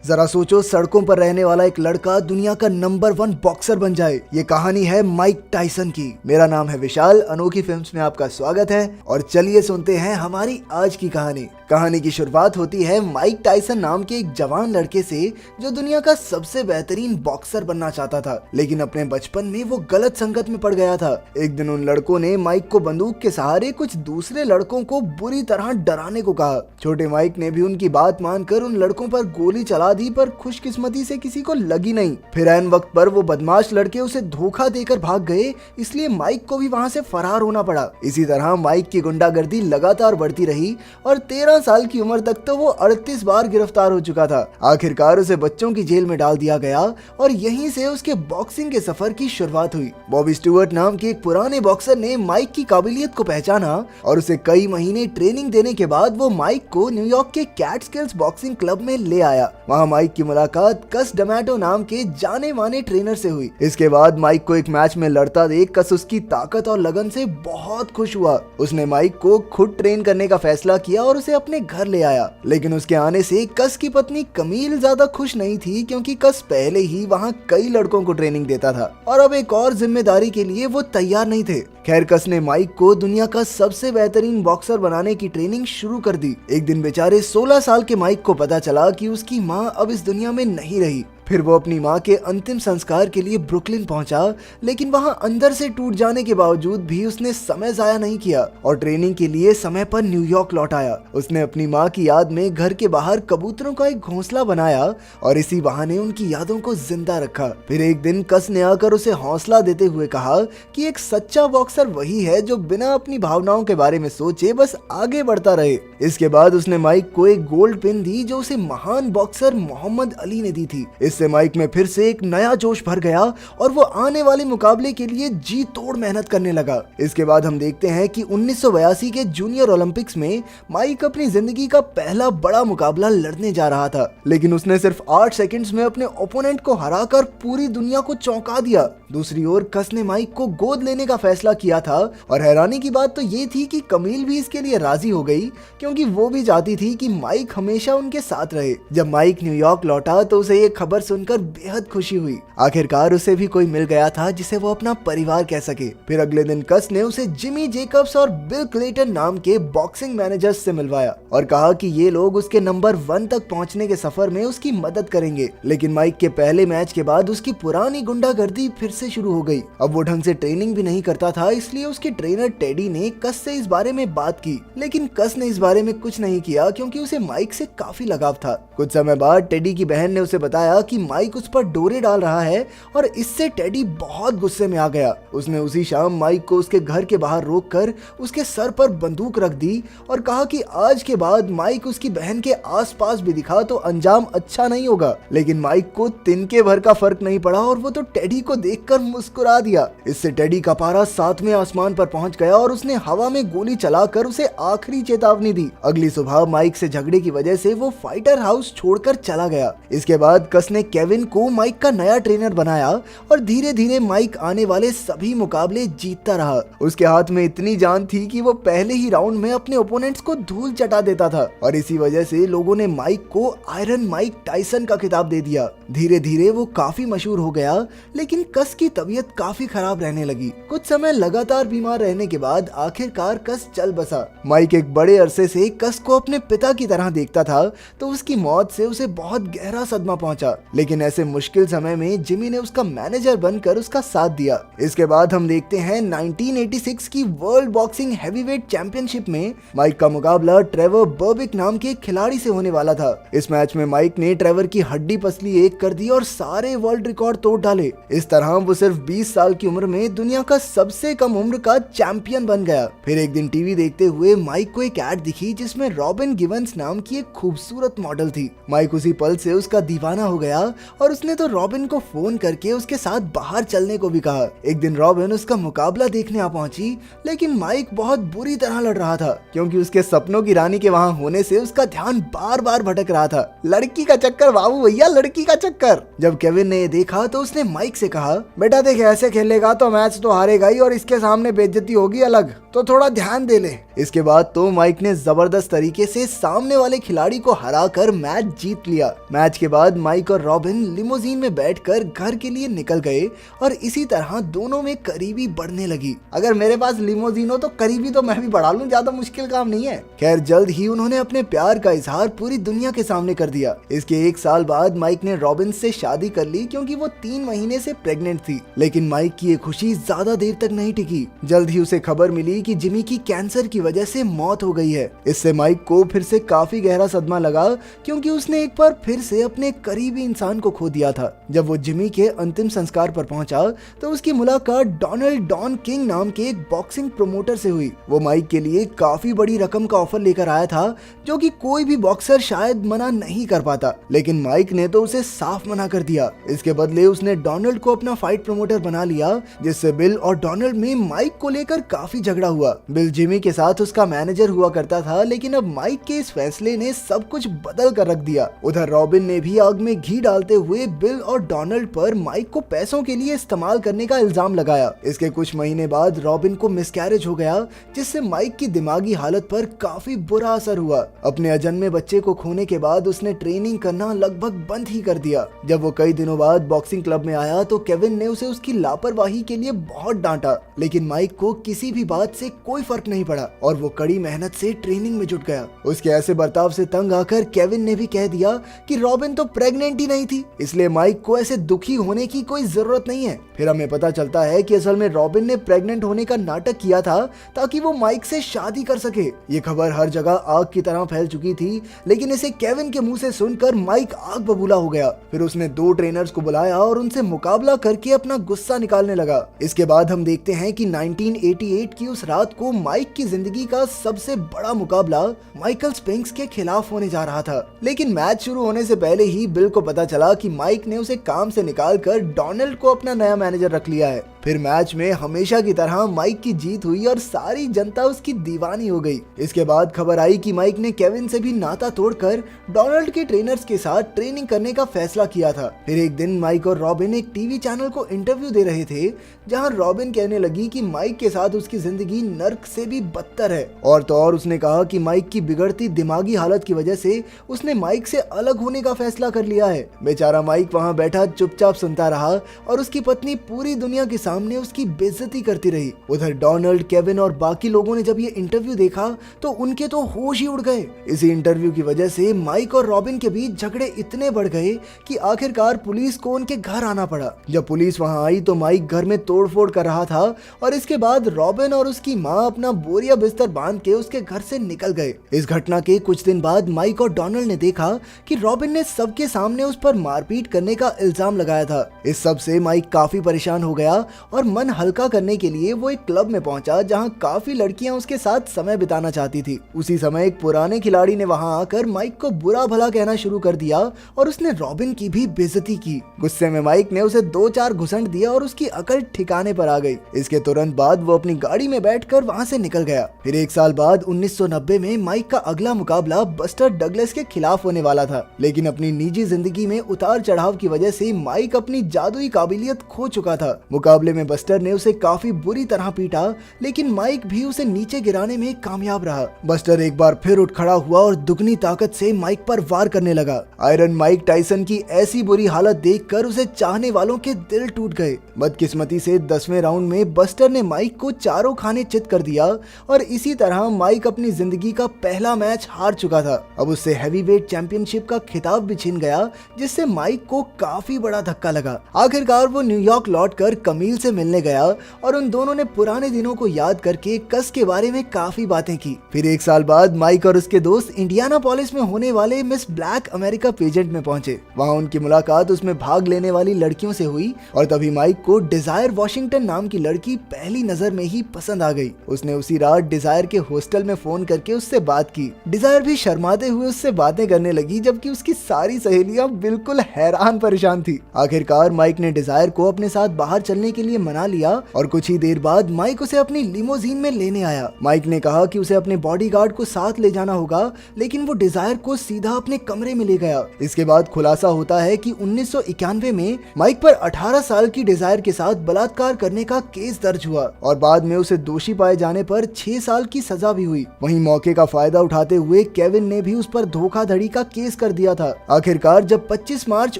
जरा सोचो, सड़कों पर रहने वाला एक लड़का दुनिया का नंबर 1 बॉक्सर बन जाए। ये कहानी है माइक टायसन की। मेरा नाम है विशाल, अनोखी फिल्म्स में आपका स्वागत है और चलिए सुनते हैं हमारी आज की कहानी। कहानी की शुरुआत होती है माइक टायसन नाम के एक जवान लड़के से जो दुनिया का सबसे बेहतरीन बॉक्सर बनना चाहता था, लेकिन अपने बचपन में वो गलत संगत में पड़ गया था। एक दिन उन लड़कों ने माइक को बंदूक के सहारे कुछ दूसरे लड़कों को बुरी तरह डराने को कहा। छोटे माइक ने भी उनकी बात मानकर उन लड़कों पर गोली चला दी, पर खुशकिस्मती से किसी को लगी नहीं। फिर ऐन वक्त पर वो बदमाश लड़के उसे धोखा देकर भाग गए, इसलिए माइक को भी वहां से फरार होना पड़ा। इसी तरह माइक की गुंडागर्दी लगातार बढ़ती रही और 13 साल की उम्र तक तो वो 38 बार गिरफ्तार हो चुका था। आखिरकार उसे बच्चों की जेल में डाल दिया गया और यहीं से उसके बॉक्सिंग के सफर की शुरुआत हुई। बॉबी स्टुअर्ट नाम के एक पुराने बॉक्सर ने माइक की काबिलियत को पहचाना और उसे कई महीने ट्रेनिंग देने के बाद वो माइक को न्यूयॉर्क के कैटस्किल्स बॉक्सिंग क्लब में ले आया। वहाँ माइक की मुलाकात कस डमैटो नाम के जाने माने ट्रेनर से हुई। इसके बाद माइक को एक मैच में लड़ता देख कस उसकी ताकत और लगन से बहुत खुश हुआ। उसने माइक को खुद ट्रेन करने का फैसला किया और उसे अपने घर ले आया। लेकिन उसके आने से कस की पत्नी कमील ज्यादा खुश नहीं थी, क्योंकि कस पहले ही वहाँ कई लड़कों को ट्रेनिंग देता था और अब एक और जिम्मेदारी के लिए वो तैयार नहीं थे। खैर, कस ने माइक को दुनिया का सबसे बेहतरीन बॉक्सर बनाने की ट्रेनिंग शुरू कर दी। एक दिन बेचारे 16 साल के माइक को पता चला कि उसकी माँ अब इस दुनिया में नहीं रही। फिर वो अपनी माँ के अंतिम संस्कार के लिए ब्रुकलिन पहुंचा, लेकिन वहां अंदर से टूट जाने के बावजूद भी उसने समय जाया नहीं किया और ट्रेनिंग के लिए समय पर न्यूयॉर्क लौट आया। उसने अपनी माँ की याद में घर के बाहर कबूतरों का एक घोंसला बनाया और इसी बहाने उनकी यादों को जिंदा रखा। फिर एक दिन कस ने आकर उसे हौसला देते हुए कहा कि एक सच्चा बॉक्सर वही है जो बिना अपनी भावनाओं के बारे में सोचे बस आगे बढ़ता रहे। इसके बाद उसने माइक को एक गोल्ड पिन दी जो उसे महान बॉक्सर मोहम्मद अली ने दी थी। इससे माइक में फिर से एक नया जोश भर गया और वो आने वाले मुकाबले के लिए जी तोड़ मेहनत करने लगा। इसके बाद हम देखते हैं कि 1982 के जूनियर ओलंपिक्स में माइक अपनी जिंदगी का पहला बड़ा मुकाबला लड़ने जा रहा था, लेकिन उसने सिर्फ 8 सेकंड्स में अपने ओपोनेंट को हराकर पूरी दुनिया को चौंका दिया। दूसरी ओर कस ने माइक को गोद लेने का फैसला किया था और हैरानी की बात तो ये थी कि कमील भी इसके लिए राजी हो गई, क्योंकि वो भी चाहती थी कि माइक हमेशा उनके साथ रहे। जब माइक न्यूयॉर्क लौटा तो उसे ये खबर सुनकर बेहद खुशी हुई। आखिरकार उसे भी कोई मिल गया था जिसे वो अपना परिवार कह सके। फिर अगले दिन कस ने उसे जिमी जेकब्स और बिल क्लेटन नाम के बॉक्सिंग मैनेजर्स से मिलवाया और कहा कि ये लोग उसके नंबर 1 तक पहुंचने के सफर में उसकी मदद करेंगे। लेकिन माइक के पहले मैच के बाद उसकी पुरानी गुंडागर्दी फिर से शुरू हो गई। अब वो ढंग से ट्रेनिंग भी नहीं करता था, इसलिए उसके ट्रेनर टेडी ने कस से इस बारे में बात की, लेकिन कस ने इस बारे में कुछ नहीं किया क्योंकि उसे माइक से काफी लगाव था। कुछ समय बाद टेडी की बहन ने उसे बताया कि माइक उस पर डोरे डाल रहा है और इससे टेडी बहुत गुस्से में आ गया। उसने उसी शाम माइक को उसके घर के बाहर रोककर उसके सर पर बंदूक रख दी और कहा कि आज के बाद माइक उसकी बहन के आसपास भी दिखा तो अंजाम अच्छा नहीं होगा। लेकिन माइक को तिनके भर का फर्क नहीं पड़ा और वो तो टेडी को देखकर मुस्कुरा दिया। इससे टेडी का पारा 7वें आसमान पर पहुंच गया और उसने हवा में गोली चलाकर उसे आखिरी चेतावनी दी। अगली सुबह माइक से झगड़े की वजह से वो फाइटर हाउस छोड़कर चला गया। इसके बाद कस ने केविन को माइक का नया ट्रेनर बनाया और धीरे धीरे माइक आने वाले सभी मुकाबले जीतता रहा। उसके हाथ में इतनी जान थी कि वो पहले ही राउंड में अपने ओपोनेंट्स को धूल चटा देता था और इसी वजह से लोगों ने माइक को आयरन माइक टायसन का खिताब दे दिया। धीरे धीरे वो काफी मशहूर हो गया, लेकिन कस की तबीयत काफी खराब रहने लगी। कुछ समय लगातार बीमार रहने के बाद आखिरकार कस चल बसा। माइक एक बड़े अरसे से कस को अपने पिता की तरह देखता था, तो उसकी मौत से उसे बहुत गहरा सदमा पहुंचा। लेकिन ऐसे मुश्किल समय में जिमी ने उसका मैनेजर बनकर उसका साथ दिया। इसके बाद हम देखते हैं 1986 की वर्ल्ड बॉक्सिंग हैवीवेट चैंपियनशिप में माइक का मुकाबला ट्रेवर बर्बिक नाम के खिलाड़ी से होने वाला था। इस मैच में माइक ने ट्रेवर की हड्डी पसली एक कर दी और सारे वर्ल्ड रिकॉर्ड तोड़ डाले। इस तरह वो सिर्फ 20 साल की उम्र में दुनिया का सबसे कम उम्र का चैंपियन बन गया। फिर एक दिन टीवी देखते हुए माइक को एक ऐड दिखी जिसमें रॉबिन गिवंस नाम की एक खूबसूरत मॉडल थी। माइक उसी पल से उसका दीवाना हो गया और उसने तो रॉबिन को फोन करके उसके साथ बाहर चलने को भी कहा। एक दिन रॉबिन उसका मुकाबला देखने आ पहुंची, लेकिन माइक बहुत बुरी तरह लड़ रहा था क्योंकि उसके सपनों की रानी के वहां होने से उसका ध्यान बार बार भटक रहा था। लड़की का चक्कर बाबू भैया, लड़की का चक्कर। जब केविन ने ये देखा तो उसने माइक से कहा, बेटा देख, ऐसे खेलेगा तो मैच तो हारेगा ही और इसके सामने बेइज्जती होगी अलग। तो थोड़ा ध्यान दे ले। इसके बाद तो माइक ने जबरदस्त तरीके से सामने वाले खिलाड़ी को हराकर मैच जीत लिया। मैच के बाद माइक और रॉबिन लिमोजीन में बैठकर घर के लिए निकल गए और इसी तरह दोनों में करीबी बढ़ने लगी। अगर मेरे पास लिमोजीन हो तो करीबी तो मैं भी बढ़ा लूं, ज्यादा मुश्किल काम नहीं है। खैर जल्द ही उन्होंने अपने प्यार का इजहार पूरी दुनिया के सामने कर दिया। इसके 1 साल बाद माइक ने रॉबिन से शादी कर ली क्योंकि वो 3 महीने से प्रेग्नेंट थी। लेकिन माइक की ये खुशी ज्यादा देर तक नहीं टिकी। जल्द ही उसे खबर मिली कि जिमी की कैंसर की वजह से मौत हो गई है। इससे माइक को फिर से काफी गहरा सदमा लगा क्योंकि उसने एक बार फिर से अपने करीबी इंसान को खो दिया था। जब वो जिमी के अंतिम संस्कार पर पहुंचा तो उसकी मुलाकात डोनाल्ड डॉन किंग नाम के एक बॉक्सिंग प्रमोटर से हुई। वो माइक के लिए काफी बड़ी रकम का ऑफर लेकर आया था जो कि कोई भी बॉक्सर शायद मना नहीं कर पाता, लेकिन माइक ने तो उसे साफ मना कर दिया। इसके बदले उसने डोनाल्ड को अपना फाइट प्रमोटर बना लिया, जिससे बिल और डोनाल्ड में माइक को लेकर काफी झगड़ा हुआ। बिल जिमी के साथ उसका मैनेजर हुआ करता था, लेकिन अब माइक के इस फैसले ने सब कुछ बदल कर रख दिया। उधर रॉबिन ने भी आग में घी डालते हुए बिल और डोनाल्ड पर माइक को पैसों के लिए इस्तेमाल करने का इल्जाम लगाया। इसके कुछ महीने बाद रॉबिन को मिसकैरेज हो गया, जिससे माइक की दिमागी हालत पर काफी बुरा असर हुआ। अपने अजन्मे बच्चे को खोने के बाद उसने ट्रेनिंग करना लगभग बंद ही कर दिया। जब वो कई दिनों बाद बॉक्सिंग क्लब में आया तो केविन ने उसे उसकी लापरवाही के लिए बहुत डांटा, लेकिन माइक को किसी भी बात से कोई फर्क नहीं पड़ा और वो कड़ी मेहनत से ट्रेनिंग में जुट गया। उसके ऐसे बर्ताव से तंग आकर केविन ने भी कह दिया कि रॉबिन तो प्रेग्नेंट ही नहीं थी, इसलिए माइक को ऐसे दुखी होने की कोई जरूरत नहीं है। फिर हमें पता चलता है कि असल में रॉबिन ने प्रेग्नेंट होने का नाटक किया था ताकि वो माइक से शादी कर सके। ये खबर हर जगह आग की तरह फैल चुकी थी, लेकिन इसे केविन के मुंह से सुनकर माइक आग बबूला हो गया। फिर उसने 2 ट्रेनर्स को बुलाया और उनसे मुकाबला करके अपना गुस्सा निकालने लगा। इसके बाद हम देखते हैं कि 1988 की उस रात को माइक की जिंदगी का सबसे बड़ा मुकाबला माइकल स्पिंक्स के खिलाफ होने जा रहा था। लेकिन मैच शुरू होने से पहले ही बिल को पता चला कि माइक ने उसे काम से निकालकर डोनाल्ड को अपना नया मैनेजर रख लिया है। फिर मैच में हमेशा की तरह माइक की जीत हुई और सारी जनता उसकी दीवानी हो गई। इसके बाद खबर आई कि माइक ने केविन से भी नाता तोड़कर डोनाल्ड के ट्रेनर्स के साथ ट्रेनिंग करने का फैसला किया था। फिर एक दिन माइक और रॉबिन एक टीवी चैनल को इंटरव्यू दे रहे थे, जहां रॉबिन कहने लगी कि माइक के साथ उसकी जिंदगी नर्क से भी बदतर है। और तो और उसने कहा कि माइक की बिगड़ती दिमागी हालत की वजह से उसने माइक से अलग होने का फैसला कर लिया है। बेचारा माइक वहां बैठा चुपचाप सुनता रहा और उसकी पत्नी पूरी दुनिया के सामने उसकी बेइज्जती करती रही। उधर डोनाल्ड, केविन और बाकी लोगों ने जब ये इंटरव्यू देखा तो उनके तो होश ही उड़ गए। इसी इंटरव्यू की वजह से माइक और रॉबिन के बीच झगड़े इतने बढ़ गए कि आखिरकार पुलिस को उनके घर आना पड़ा। जब पुलिस वहां आई तो माइक घर में तोड़फोड़ कर रहा था और इसके बाद रॉबिन और उसकी माँ अपना बोरिया बिस्तर बांध के उसके घर से निकल गए। इस घटना के कुछ दिन बाद माइक और डोनाल्ड ने देखा कि रॉबिन ने सबके सामने उस पर मारपीट करने का इल्जाम लगाया था। इस सब से माइक काफी परेशान हो गया और मन हल्का करने के लिए वो एक क्लब में पहुंचा जहां काफी लड़कियां उसके साथ समय बिताना चाहती थी। उसी समय एक पुराने खिलाड़ी ने वहां आकर माइक को बुरा भला कहना शुरू कर दिया और उसने रॉबिन की भी बेइज्जती की। गुस्से में माइक ने उसे 2-4 घुसंड दिया और उसकी अकल ठिकाने पर आ गई। इसके तुरंत बाद वो अपनी गाड़ी में बैठकर वहां से निकल गया। फिर 1 साल बाद 1990 में माइक का अगला मुकाबला बस्टर डगलस के खिलाफ होने वाला था, लेकिन अपनी निजी जिंदगी में उतार चढ़ाव की वजह से माइक अपनी जादुई काबिलियत खो चुका था। मुकाबले में बस्टर ने उसे काफी बुरी तरह पीटा, लेकिन माइक भी उसे नीचे गिराने में कामयाब रहा। बस्टर एक बार फिर उठ खड़ा हुआ और दुगनी ताकत से माइक पर वार करने लगा। आयरन माइक टाइसन की ऐसी बुरी हालत देखकर उसे चाहने वालों के दिल टूट गए। बदकिस्मती से 10वें राउंड में बस्टर ने माइक को चारों खाने चित कर दिया और इसी तरह माइक अपनी जिंदगी का पहला मैच हार चुका था। अब उससे हैवीवेट चैंपियनशिप का खिताब भी छीन गया, जिससे माइक को काफी बड़ा धक्का लगा। आखिरकार वो न्यूयॉर्क लौटकर कमील से मिलने गया और उन दोनों ने पुराने दिनों को याद करके कस के बारे में काफी बातें की। फिर 1 साल बाद माइक और उसके दोस्त इंडियानापोलिस में होने वाले मिस ब्लैक अमेरिका पेजेंट में पहुंचे। वहां उनकी मुलाकात उसमें भाग लेने वाली लड़कियों से हुई और तभी माइक को डिजायर वॉशिंगटन नाम की लड़की पहली नजर में ही पसंद आ गई। उसने उसी रात डिजायर के हॉस्टल में फोन करके उससे बात की। डिजायर भी शर्माते हुए उससे बातें करने लगी, जबकि उसकी सारी सहेलियां बिल्कुल हैरान परेशान थी। आखिरकार माइक ने डिजायर को अपने साथ बाहर चलने के के लिए मना लिया और कुछ ही देर बाद माइक उसे अपनी लिमोजीन में लेने आया। माइक ने कहा कि उसे अपने बॉडीगार्ड को साथ ले जाना होगा, लेकिन वो डिजायर को सीधा अपने कमरे में ले गया। इसके बाद खुलासा होता है कि 1991 में माइक पर 18 साल की डिजायर के साथ बलात्कार करने का केस दर्ज हुआ और बाद में उसे दोषी पाए जाने पर 6 साल की सजा भी हुई। वहीं मौके का फायदा उठाते हुए केविन ने भी उस पर धोखाधड़ी का केस कर दिया था। आखिरकार जब 25 मार्च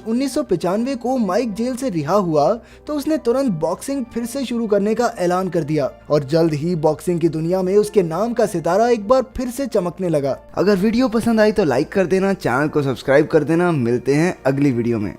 1995 को माइक जेल से रिहा हुआ तो उसने तुरंत बॉक्सिंग फिर से शुरू करने का ऐलान कर दिया और जल्द ही बॉक्सिंग की दुनिया में उसके नाम का सितारा एक बार फिर से चमकने लगा। अगर वीडियो पसंद आई तो लाइक कर देना, चैनल को सब्सक्राइब कर देना। मिलते हैं अगली वीडियो में।